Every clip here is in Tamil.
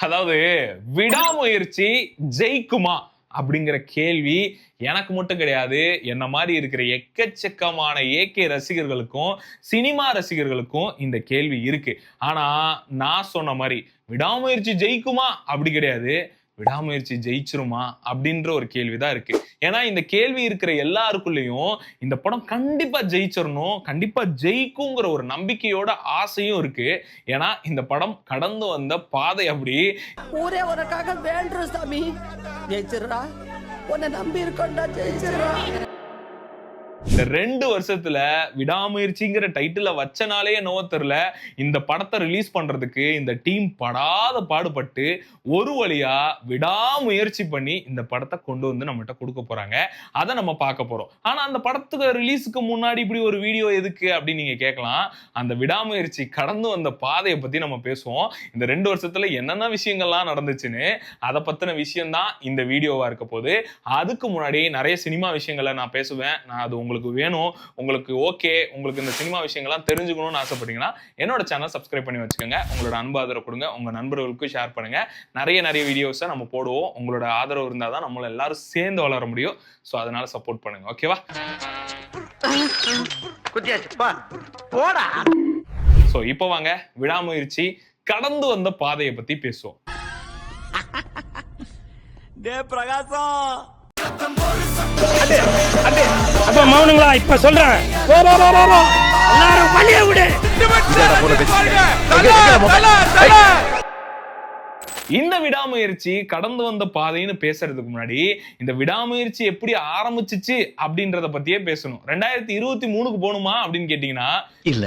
அதாவது விடாமுயற்சி ஜெயிக்குமா அப்படிங்கிற கேள்வி எனக்கு மட்டும் கிடையாது, என்ன மாதிரி இருக்கிற எக்கச்சக்கமான ஏகே ரசிகர்களுக்கும் சினிமா ரசிகர்களுக்கும் இந்த கேள்வி இருக்கு. ஆனா நான் சொன்ன மாதிரி விடாமுயற்சி ஜெயிக்குமா அப்படி கிடையாது, விடாமுயற்சி ஜெயிச்சிருமா அப்படின்ற ஒரு கேள்விதான் இருக்கு. ஏன்னா இந்த கேள்வி இருக்கிற எல்லாருக்குள்ளயும் இந்த படம் கண்டிப்பா ஜெயிச்சிடணும், கண்டிப்பா ஜெயிக்குங்கிற ஒரு நம்பிக்கையோட ஆசையும் இருக்கு. ஏன்னா இந்த படம் கடந்து வந்த பாதை அப்படி. ஊரே உனக்காக வேண்டுறோம் சாமி, ஜெயிச்சிடுறா, உன்னை நம்பி இருக்கோம்டா, ஜெயிச்சிடுறா. இந்த 2 வருஷத்துல விடாமுயற்சிங்கிற டைட்டில வச்சனாலே என்னவோ தெரியல, இந்த படத்தை ரிலீஸ் பண்றதுக்கு இந்த டீம் படாத பாடுபட்டு ஒரு வழியா விடாமுயற்சி பண்ணி இந்த படத்தை கொண்டு வந்து நம்மகிட்ட கொடுக்க போறாங்க. அதை நம்ம பார்க்க போறோம். ஆனா அந்த படத்துக்கு ரிலீஸுக்கு முன்னாடி இப்படி ஒரு வீடியோ எதுக்கு அப்படின்னு நீங்க கேட்கலாம். அந்த விடாமுயற்சி கடந்து வந்த பாதையை பத்தி நம்ம பேசுவோம். இந்த 2 வருஷத்துல என்னென்ன விஷயங்கள்லாம் நடந்துச்சுன்னு அதை பத்தின விஷயம் தான் இந்த வீடியோவா இருக்க போகுது. அதுக்கு முன்னாடி நிறைய சினிமா விஷயங்களை நான் பேசுவேன். நான் அது உங்களுக்கு வேணும், உங்களுக்கு ஓகே, உங்களுக்கு இந்த சினிமா விஷயங்கள்லாம் தெரிஞ்சுக்கணும்னு ஆசைப்பட்டீங்கன்னா என்னோட சேனல் சப்ஸ்கிரைப் பண்ணி வச்சுக்கோங்க. உங்களோட அன்பு ஆதரவு கொடுங்க, உங்க நண்பர்களுக்கும் ஷேர் பண்ணுங்க. நிறைய வீடியோஸை நம்ம போடுவோம். உங்களோட ஆதரவு இருந்தால் தான் நம்மள எல்லாரும் சேர்ந்து வளர முடியும். ஸோ அதனால சப்போர்ட் பண்ணுங்க, ஓகேவா? ஸோ இப்போ வாங்க விடாமுயற்சி கடந்து வந்த பாதையை பத்தி பேசுவோம். அப்ப மௌனங்களா இப்ப சொல்றேன், எல்லாரும் வழிய விடு. இந்த விடாமுயற்சி கடந்து வந்த பாதைன்னு பேசுறதுக்கு முன்னாடி இந்த விடாமுயற்சி எப்படி ஆரம்பிச்சிச்சு அப்படின்றத பத்தியே பேசணும். 2023க்கு போகணுமா அப்படின்னு கேட்டீங்கன்னா இல்ல,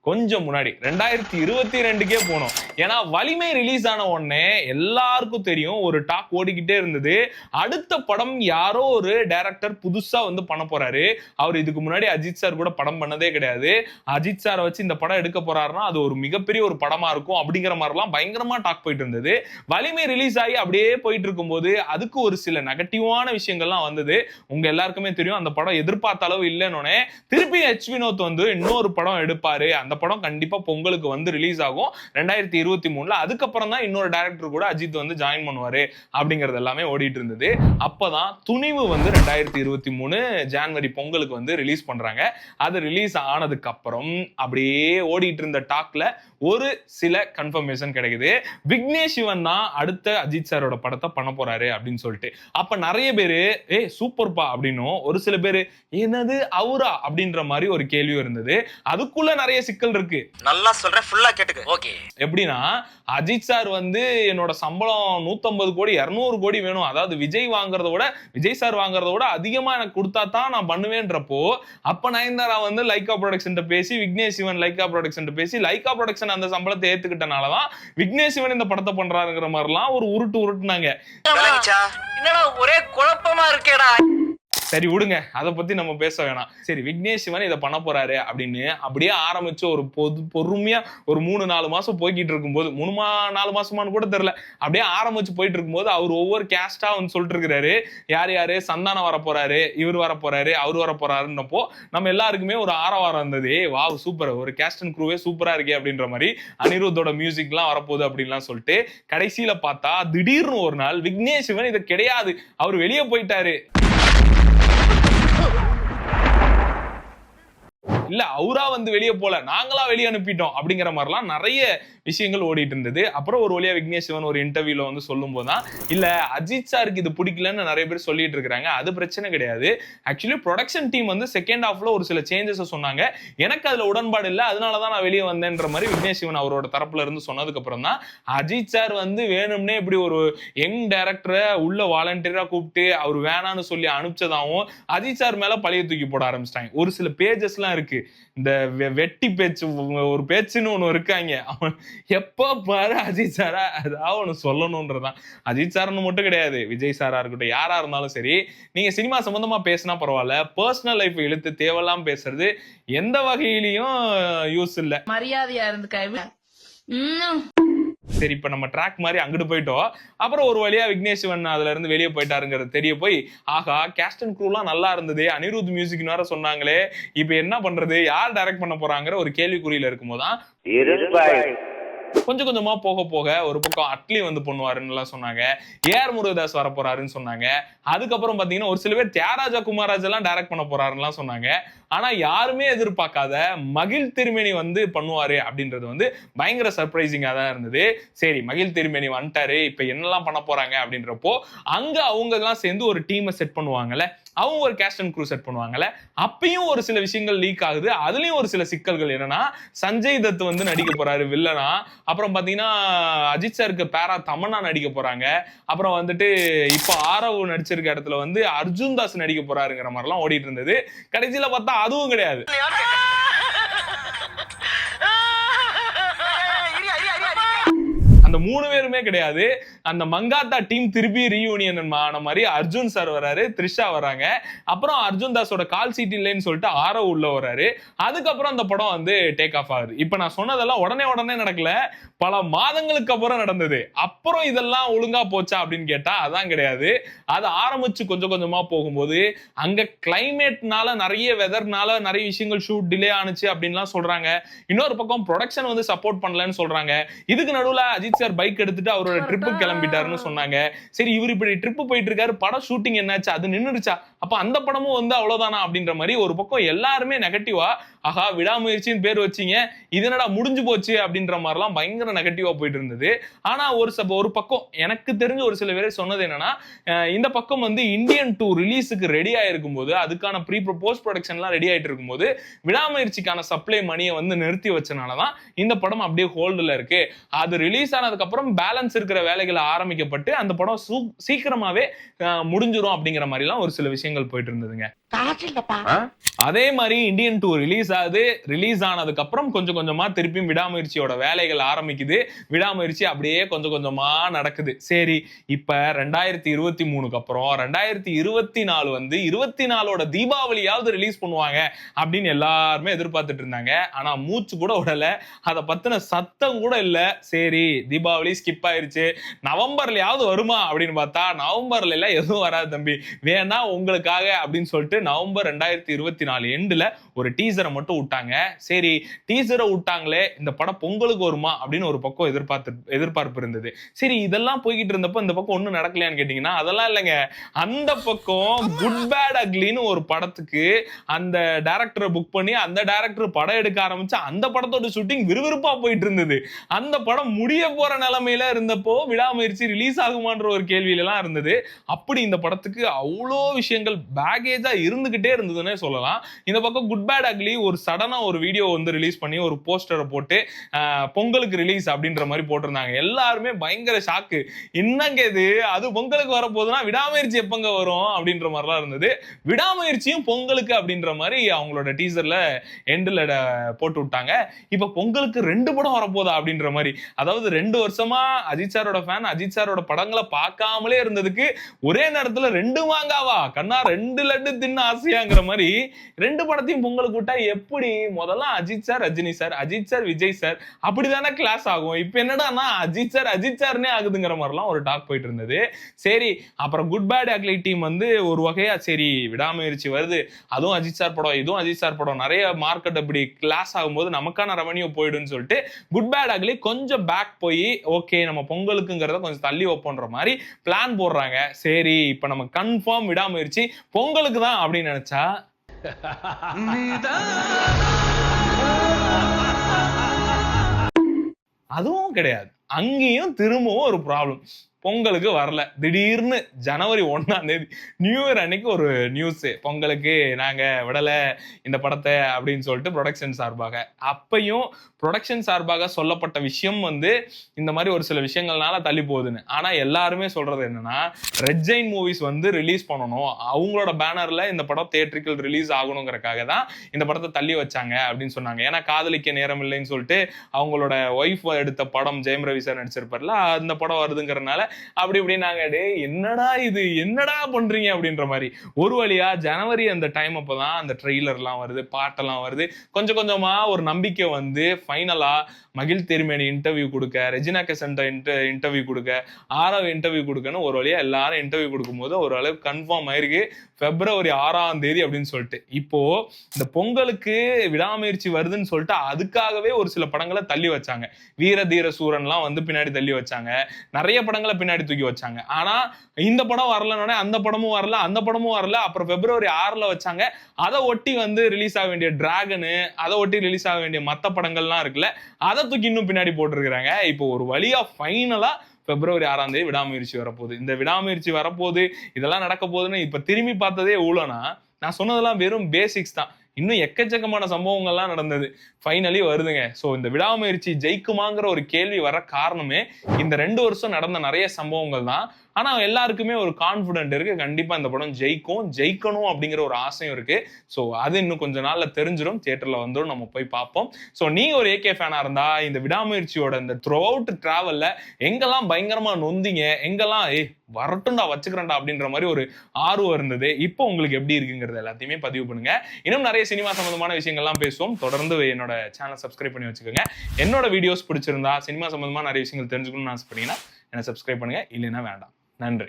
கொஞ்சம் முன்னாடி 2022க்கே போனோம். ஏன்னா வலிமை ரிலீஸ் ஆன உடனே எல்லாருக்கும் தெரியும், ஒரு டாக் ஓடிக்கிட்டே இருந்தது, அடுத்த படம் யாரோ ஒரு டைரக்டர் புதுசா வந்து பண்ண போறாரு. அவர் இதுக்கு முன்னாடி அஜித் சார் கூட படம் பண்ணதே கிடையாது. அஜித் சாரை வச்சு இந்த படம் எடுக்க போறாருன்னா அது ஒரு மிகப்பெரிய ஒரு படமா இருக்கும் அப்படிங்கிற மாதிரிலாம் பயங்கரமா டாக் போயிட்டு இருந்தது. வலிமை ரிலீஸ் ஆகி அப்படியே போயிட்டு இருக்கும்போது அதுக்கு ஒரு சில நெகட்டிவான விஷயங்கள்லாம் வந்தது. உங்க எல்லாருக்குமே தெரியும், அந்த படம் எதிர்பார்த்த அளவு இல்லைன்னு திருப்பி எச் வினோத் வந்து இன்னொரு படம் எடுப்பாரு, அந்த படம் கண்டிப்பா பொங்கலுக்கு வந்து ரிலீஸ் ஆகும் 2023ல. அதுக்கப்புறம் தான் இன்னொரு டைரக்டர் கூட அஜித் வந்து ஜாயின் பண்ணுவாரு அப்படிங்கிறது எல்லாமே ஓடிட்டு இருந்தது. அப்பதான் துணிவு வந்து 2023 ஜனவரி பொங்கலுக்கு வந்து ரிலீஸ் பண்றாங்க. அது ரிலீஸ் ஆனதுக்கு அப்புறம் அப்படியே ஓடிட்டு இருந்த டாக்ல ஒரு சில கன்ஃபர்மேஷன் கிடைக்குது. விக்னேஷ் சிவன் தான் அடுத்த அஜித் சாரோட படத்தை பண்ண போறாரு அப்படின்னு சொல்லிட்டு. அப்ப நிறைய பேரு சூப்பர்பா அப்படின்னும், ஒரு சில பேரு என்னது அவரா அப்படின்ற மாதிரி ஒரு கேள்வி இருந்தது. அதுக்குள்ள நிறைய சிக்கல் இருக்கு. நல்லா சொல்றேன், ஃபுல்லா கேட்டுக்க. ஓகே. எப்படின்னா அஜித் சார் வந்து என்னோட சம்பளம் 150 கோடி 200 கோடி வேணும், அதாவது விஜய் சார் வாங்குறத விட அதிகமா எனக்கு கொடுத்தா தான் நான் பண்ணுவேன்றப்போ, அப்ப நயன்தாரா வந்து லைகா ப்ரொடக்ஷன் பேசி, விக்னேஷ் சிவன் லைகா ப்ரொடக்ஷன் பேசி, லைகா ப்ரொடக்ஷன் அந்த சம்பளத்தை ஏத்துக்கிட்டனாலதான் விக்னேஷ் சிவன் இந்த படத்தை பண்றாருங்கிற மாதிரிலாம் ஒரு உருட்டுனாங்க. என்னடா ஒரே குழப்பமா இருக்கேடா. சரி விடுங்க, அதை பத்தி நம்ம பேச வேணாம். சரி, விக்னேஷ் சிவன் இதை பண்ண போறாரு அப்படின்னு அப்படியே ஆரம்பிச்சு ஒரு பொறுமையா ஒரு 3-4 மாசம் போய்கிட்டு இருக்கும்போது, 3-4 மாசமானு கூட தெரியல, அப்படியே ஆரம்பிச்சு போயிட்டு இருக்கும்போது அவர் ஒவ்வொரு கேஸ்டா வந்து சொல்லிட்டு இருக்கிறாரு, யாரு சந்தானம் வர போறாரு, இவர் வர போறாரு, அவர் வர போறாருன்னப்போ நம்ம எல்லாருக்குமே ஒரு ஆரவாரம் இருந்தது. வாவ் சூப்பர், ஒரு கேஸ்ட் அண்ட் க்ரூவே சூப்பரா இருக்கே அப்படின்ற மாதிரி. அனிருத்தோட மியூசிக் எல்லாம் வரப்போகுது அப்படின்லாம் சொல்லிட்டு கடைசியில பார்த்தா திடீர்னு ஒரு நாள் விக்னேஷ் சிவன் இது கிடையாது, அவர் வெளியே போயிட்டாரு. இல்ல அவரா வந்து வெளியே போல, நாங்களா வெளியே அனுப்பிட்டோம் அப்படிங்கிற மாதிரிலாம் நிறைய விஷயங்கள் ஓடிட்டு இருந்தது. அப்புறம் ஒரு வழியா விக்னேஷ் சிவன் ஒரு இன்டர்வியூல வந்து சொல்லும் போதுதான், இல்ல அஜித் சாருக்கு இது பிடிக்கலன்னு நிறைய பேர் சொல்லிட்டு இருக்காங்க, அது பிரச்சனை கிடையாது. ஆக்சுவலி ப்ரொடக்ஷன் டீம் வந்து செகண்ட் ஹாஃப்ல ஒரு சில சேஞ்சஸ் சொன்னாங்க, எனக்கு அதுல உடன்பாடு இல்லை, அதனாலதான் நான் வெளியே வந்தேன்ற மாதிரி விக்னேஷ் சிவன் அவரோட தரப்புல இருந்து சொன்னதுக்கு அப்புறம் தான் அஜித் சார் வந்து வேணும்னே இப்படி ஒரு யங் டைரக்டரை உள்ள வாலண்டியரா கூப்பிட்டு அவர் வேணான்னு சொல்லி அனுப்பிச்சதாகவும் அஜித் சார் மேல பழைய தூக்கி போட ஆரம்பிச்சிட்டாங்க. ஒரு சில பேஜஸ் எல்லாம் இருக்கு, இந்த வெட்டி பேச்சு ஒரு பேச்சுன்னு ஒண்ணு இருக்காங்க, அவன் எப்ப பாரு அஜித் சாரா ஏதாவது ஒண்ணு சொல்லணும்ன்றதான். அஜித் சார்னு மட்டும் கிடையாது, விஜய் சாரா இருக்கட்டும், யாரா இருந்தாலும் சரி, நீங்க சினிமா சம்பந்தமா பேசினா பரவாயில்ல, பர்சனல் லைஃப் இழுத்து தேவையெல்லாம் பேசுறது எந்த வகையிலையும் யூஸ் இல்ல. மரியாதையா இருந்து சரி, இப்ப நம்ம ட்ராக் மாதிரி அங்கிட்டு போயிட்டோம். அப்புறம் ஒரு வழியா விக்னேஷ் சிவன் அதுல இருந்து வெளியே போயிட்டாருங்கிறது தெரிய போய், ஆகா கேஸ்ட் அண்ட் க்ரூலாம் நல்லா இருந்தது, அனிருத் மியூசிக் வேற சொன்னாங்களே, இப்ப என்ன பண்றது, யார் டைரக்ட் பண்ண போறாங்கிற ஒரு கேள்விக்குறியில இருக்கும்போதுதான் கொஞ்சம் கொஞ்சமா போக போக ஒரு பக்கம் அட்லி வந்து பண்ணுவாருன்னு எல்லாம் சொன்னாங்க, ஏஆர் முருகதாஸ் வர போறாருன்னு சொன்னாங்க. அதுக்கப்புறம் பாத்தீங்கன்னா ஒரு சில பேர் தியாகராஜா குமாரராஜ் எல்லாம் டைரக்ட் பண்ண போறாருன்னு சொன்னாங்க. ஆனா யாருமே எதிர்பார்க்காத மகிழ் திருமேனி வந்து பண்ணுவாரு அப்படின்றது வந்து பயங்கர சர்ப்ரைசிங்கா தான் இருந்தது. சரி, மகிழ் திருமேனி வந்துட்டாரு, இப்ப என்னெல்லாம் பண்ண போறாங்க அப்படின்றப்போ அங்க அவங்க எல்லாம் சேர்ந்து ஒரு டீமை செட் பண்ணுவாங்கல்ல, அவங்க ஒரு கேஸ்ட் அண்ட் க்ரூ செட் பண்ணுவாங்கல்ல, அப்பயும் ஒரு சில விஷயங்கள் லீக் ஆகுது. அதுலயும் ஒரு சில சிக்கல்கள் என்னன்னா, சஞ்சய் தத் வந்து நடிக்க போறாரு வில்லனா, அப்புறம் பாத்தீங்கன்னா அஜித் சாருக்கு பேரா தமன்னா நடிக்க போறாங்க, அப்புறம் வந்துட்டு இப்ப ஆரவ் நடிச்சிருக்க இடத்துல வந்து அர்ஜுன் தாஸ் நடிக்க போறாருங்கிற மாதிரி எல்லாம் ஓடிட்டு இருந்தது. கடைசியில பார்த்தா அதுவும் கிடையாது. அந்த 3 பேருமே கிடையாது. அந்த மங்காத்தா டீம் திருப்பி ரீயூனியன் ஆன மாதிரி அர்ஜுன் சார் வராரு, த்ரிஷா வராங்க, அப்புறம் அர்ஜுன் தாஸோட கால் சீட் இல்லைன்னு சொல்லிட்டு ஆரவ் உள்ள வராரு. அதுக்கப்புறம் அந்த படம் வந்து டேக் ஆஃப் ஆகுது. இப்ப நான் சொன்னதெல்லாம் உடனே நடக்கல, பல மாதங்களுக்கு அப்புறம் நடந்தது. அப்புறம் இதெல்லாம் ஒழுங்கா போச்சா அப்படின்னு கேட்டா அதான் கிடையாது. அது ஆரம்பிச்சு கொஞ்சம் கொஞ்சமா போகும்போது அங்க கிளைமேட்னால நிறைய வெதர்னால நிறைய விஷயங்கள் ஷூட் டிலே ஆனிச்சு அப்படின்லாம் சொல்றாங்க. இன்னொரு பக்கம் ப்ரொடக்ஷன் வந்து சப்போர்ட் பண்ணலன்னு சொல்றாங்க. இதுக்கு நடுவுல அஜித் சார் பைக் எடுத்துட்டு அவரோட ட்ரிப்பு கிளம்பிட்டாருன்னு சொன்னாங்க. சரி, இவர் இப்படி ட்ரிப்பு போயிட்டு இருக்காரு, படம் ஷூட்டிங் என்னாச்சு, அது நின்னுடுச்சா, அப்ப அந்த படமும் வந்து அவ்வளவுதானா அப்படின்ற மாதிரி ஒரு பக்கம் எல்லாருமே நெகட்டிவா, ஆஹா விடாமுயற்சின்னு பேர் வச்சீங்க, இது என்னடா முடிஞ்சு போச்சு அப்படின்ற மாதிரிலாம் பயங்கர நெகட்டிவா போயிட்டு இருந்தது. ஆனா ஒரு பக்கம் எனக்கு தெரிஞ்ச ஒரு சில பேர் சொன்னது என்னன்னா, இந்த பக்கம் வந்து இந்தியன் 2 ரிலீஸுக்கு ரெடி ஆயிருக்கும் போது, அதுக்கான போஸ்ட் ப்ரொடக்ஷன்லாம் ரெடி ஆயிட்டு இருக்கும்போது விடாமுயற்சிக்கான சப்ளை மணியை வந்து நிறுத்தி வச்சனாலதான் இந்த படம் அப்படியே ஹோல்டுல இருக்கு. அது ரிலீஸ் ஆனதுக்கு அப்புறம் பேலன்ஸ் இருக்கிற வேலைகளை ஆரம்பிக்கப்பட்டு அந்த படம் சீக்கிரமாவே முடிஞ்சிரும் அப்படிங்கிற மாதிரி எல்லாம் ஒரு சில விஷயங்கள் போயிட்டு இருந்ததுங்க. அதே மாதிரி இந்தியன் 2 ரிலீஸ் ஆகுது. ரிலீஸ் ஆனதுக்கு அப்புறம் கொஞ்சம் கொஞ்சமா திருப்பியும் விடாமுயற்சியோட வேலைகள் ஆரம்பிக்குது. விடாமுயற்சி அப்படியே கொஞ்சம் கொஞ்சமா நடக்குது. சரி, இப்ப 2023க்கு அப்புறம் 2024 வந்து 24ஓட தீபாவளியாவது ரிலீஸ் பண்ணுவாங்க அப்படின்னு எல்லாருமே எதிர்பார்த்துட்டு இருந்தாங்க. ஆனா மூச்சு கூட விடல, அதை பத்தின சத்தம் கூட இல்ல. சரி, தீபாவளி ஸ்கிப் ஆயிருச்சு, நவம்பர்லயாவது வருமா அப்படின்னு பார்த்தா நவம்பர்ல எல்லாம் எதுவும் வராது தம்பி, வேணா உங்களுக்காக அப்படின்னு சொல்லிட்டு நவம்பர் 2024 எண்டுல ஒரு டீசரை மட்டும் விட்டாங்க. சரி, டீசரை விட்டாங்களே, இந்த படம் பொங்கலுக்கு வருமா அப்படின்னு ஒரு பக்கம் எதிர்பார்ப்பு இருந்தது. சரி, இதெல்லாம் போய்கிட்டு இருந்தப்போ இந்த பக்கம் ஒண்ணும் நடக்கலையான்னு கேட்டீங்கன்னா அதெல்லாம் இல்லைங்க. அந்த பக்கம் குட் பேட் அக்லின்னு ஒரு படத்துக்கு அந்த டைரக்டரை புக் பண்ணி அந்த டைரக்டர் படம் எடுக்க ஆரம்பிச்சு அந்த படத்தோட ஷூட்டிங் விறுவிறுப்பா போயிட்டு இருந்தது. அந்த படம் முடிய போற நிலைமையில இருந்தப்போ விடாமுயற்சி ரிலீஸ் ஆகுமான்ற ஒரு கேள்வியில எல்லாம் இருந்தது. அப்படி இந்த படத்துக்கு அவ்வளோ விஷயங்கள் பேகேஜா இருந்துகிட்டே இருந்ததுன்னே சொல்லலாம். இந்த பக்கம் குட் பேட் அக்லி ஒரு சடனா ஒரு வீடியோ வந்து ரிலீஸ் பண்ணி ஒரு போஸ்டரை போட்டு பொங்கலுக்கு ரிலீஸ் அப்படின்ற மாதிரி போட்டிருந்தாங்க. எல்லாருமே பயங்கர ஷாக்கு, என்னங்க இது, அது பொங்கலுக்கு வரப்போதுன்னா விடாமுயற்சி எப்பங்க வரும் அப்படின்ற மாதிரிலாம் இருந்தது. விடாமுயற்சியும் பொங்கலுக்கு அப்படின்ற மாதிரி அவங்களோட டீசர்ல எண்டுல போட்டு விட்டாங்க. இப்ப பொங்கலுக்கு 2 படம் வரப்போதா அப்படின்ற மாதிரி. அதாவது 2 வருஷமா அஜித் சாரோட ஃபேன், அஜித் சாரோட படங்களை பார்க்காமலே இருந்ததுக்கு ஒரே நேரத்துல 2 மாங்காவா கண்ணா 2 லட்டு தின்ன ஆசையாங்கிற மாதிரி 2 படத்தையும் பொங்கலுக்கு விட்டா எப்படி? முதல்ல Ajith sir Rajini sir, Ajith sir Vijay sir, அப்படிதானே கிளாஸ் ஆகும். இப்ப என்னடானா அஜித் சார்னே ஆகுதுங்கிற மாதிரிலாம் ஒரு டாக் போயிட்டு இருந்தது. சரி, அப்புறம் குட் பேட் அக்லி டீம் வந்து ஒரு வகையா சரி விடாமுயற்சி வருது, அதுவும் அஜித் சார் படம், இதுவும் அஜித் சார் படம், நிறைய மார்க்கெட் அப்படி கிளாஸ் ஆகும்போது நமக்கான ரெவன்யூ போயிடுன்னு சொல்லிட்டு குட் பேட் அக்லி கொஞ்சம் பேக் போய் ஓகே நம்ம பொங்கலுக்குங்கிறத கொஞ்சம் தள்ளி வைப்போன்ற மாதிரி பிளான் போடுறாங்க. சரி, இப்ப நம்ம கன்ஃபார்ம் விடாமுயற்சி பொங்கலுக்கு தான் அப்படின்னு நினைச்சா அதுவும் கிடையாது. அங்கேயும் திரும்பவும் ஒரு ப்ராப்ளம், பொங்கலுக்கு வரல. திடீர்னு ஜனவரி 1ஆம் தேதி நியூ இயர் அன்னைக்கு ஒரு நியூஸ், பொங்கலுக்கு நாங்க விடல இந்த படத்தை அப்படின்னு சொல்லிட்டு ப்ரொடக்ஷன் சார்பாக. அப்பையும் ப்ரொடக்ஷன் சார்பாக சொல்லப்பட்ட விஷயம் வந்து இந்த மாதிரி ஒரு சில விஷயங்கள்னால தள்ளி போகுதுன்னு. ஆனா எல்லாருமே சொல்றது என்னன்னா, ரெட் ஜெயின் மூவிஸ் வந்து ரிலீஸ் பண்ணணும், அவங்களோட பேனர்ல இந்த படம் தியேட்டரிக்கல் ரிலீஸ் ஆகணுங்கிறதுக்காக தான் இந்த படத்தை தள்ளி வச்சாங்க அப்படின்னு சொன்னாங்க. ஏன்னா காதலிக்க நேரம் இல்லைன்னு சொல்லிட்டு அவங்களோட ஒய்ஃப் எடுத்த படம் ஜெயம் ரவி சார் நடிச்சிருப்பார்ல, அந்த படம் வருதுங்கிறதுனால அப்படி இப்படி நாங்க என்னடா இது, என்னடா பண்றீங்க அப்படின்ற மாதிரி. ஒரு வழியா ஜனவரி அந்த டைம் அப்பதான் அந்த ட்ரெய்லர்லாம் வருது, பாட்டெல்லாம் வருது, கொஞ்சம் கொஞ்சமா ஒரு நம்பிக்கை வந்து ஃபைனலா மகிழ் திருமேனி இன்டர்வியூ கொடுக்க, ரெஜினா கெசன்ட் இன்டர்வியூ கொடுக்க, ஆரவ் இன்டர்வியூ கொடுக்கன்னு ஒரு வழியா எல்லாரும் இன்டர்வியூ கொடுக்கும்போது ஒரு அளவுக்கு கன்ஃபார்ம் ஆயிருக்கு February 6ஆம் தேதி அப்படின்னு சொல்லிட்டு. இப்போ இந்த பொங்கலுக்கு விடாமுயற்சி வருதுன்னு சொல்லிட்டு அதுக்காகவே ஒரு சில படங்களை தள்ளி வச்சாங்க. வீர தீர சூரன்லாம் வந்து பின்னாடி தள்ளி வச்சாங்க, நிறைய படங்களை பின்னாடி தூக்கி வச்சாங்க. ஆனா இந்த படம் வரலன்னொடனே அந்த படமும் வரல, அந்த படமும் வரல. அப்புறம் February 6ல வச்சாங்க. அதை ஒட்டி வந்து ரிலீஸ் ஆக வேண்டிய டிராகனு, அதை ஒட்டி ரிலீஸ் ஆக வேண்டிய மத்த படங்கள்லாம் இருக்குல்ல, அதை தூக்கி இன்னும் பின்னாடி போட்டுருக்காங்க. இப்போ ஒரு வழியா ஃபைனலா February 6ஆம் தேதி விடாமுயற்சி வரப்போகுது. இந்த விடாமுயற்சி வரப்போகுது, இதெல்லாம் நடக்க போகுதுன்னு இப்ப திரும்பி பார்த்ததே எவ்வளோனா, நான் சொன்னதெல்லாம் வெறும் பேசிக்ஸ் தான். இன்னும் எக்கச்சக்கமான சம்பவங்கள்லாம் நடந்தது. ஃபைனலி வருதுங்க. ஸோ இந்த விடாமுயற்சி ஜெயிக்குமாங்கிற ஒரு கேள்வி வர காரணமே இந்த 2 வருஷம் நடந்த நிறைய சம்பவங்கள் தான். ஆனா எல்லாருக்குமே ஒரு கான்ஃபிடென்ட் இருக்கு, கண்டிப்பா இந்த படம் ஜெயிக்கணும் அப்படிங்கிற ஒரு ஆசையும் இருக்கு. ஸோ அது இன்னும் கொஞ்ச நாள்ல தெரிஞ்சிடும், தியேட்டர்ல வந்துடும், நம்ம போய் பார்ப்போம். ஸோ நீங்க ஒரு AK ஃபேனா இருந்தா இந்த விடாமுயற்சியோட இந்த த்ரூ அவுட் டிராவல்ல எங்கெல்லாம் பயங்கரமா நொந்தீங்க, எங்கெல்லாம் வரட்டும்டா வச்சுக்கிறேன்டா அப்படின்ற மாதிரி ஒரு ஆர்வம் இருந்தது, இப்போ உங்களுக்கு எப்படி இருக்குங்கிறது எல்லாத்தையுமே பதிவு பண்ணுங்க. இன்னும் நிறைய சினிமா சம்பந்தமான விஷயங்கள்லாம் பேசுவோம். தொடர்ந்து என்னோட சேனல் சப்ஸ்கிரைப் பண்ணி வச்சுக்கோங்க. என்னோட வீடியோஸ் பிடிச்சிருந்தா, சினிமா சம்பந்தமா நிறைய விஷயங்கள் தெரிஞ்சுக்கணும்னு ஆசைப்பட்டீங்கன்னா என்ன சப்ஸ்கிரைப் பண்ணுங்க, இல்லைன்னா வேண்டாம். நன்றி.